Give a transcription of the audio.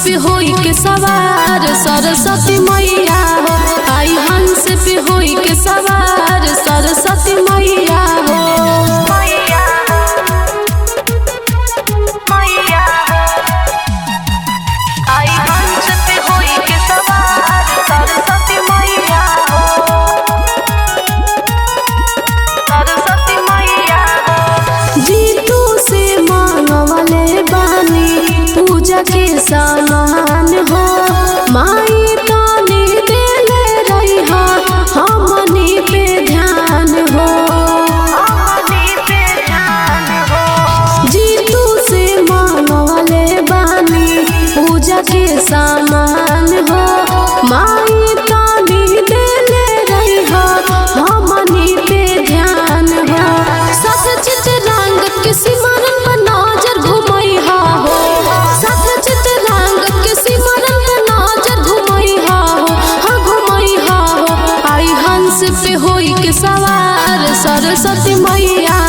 पे होई के सवार सरस्वती मैया हो। आई हंस पे होई के सवार सरस्वती मैया हो। आई हंस पे होई के सवार सरस्वती मैया हो। सरस्वती मैया हो। जीतू से मांगवले बानी पूजा के सामान हो। माई तानी देले रही हमनी पे ध्यान हो। जीतू से मांगवले बानी पूजा के सामान हो। माई तानी देले रही हमनी पे ध्यान हो। सत चित रंग के सिमरन पर नजर घुमैहा हो। सत चित रंग के सिमरन पर नजर घुमैहा हो। हाँ घुमैहा हो। आई हंस पे होई के सवार सरस्वती मैया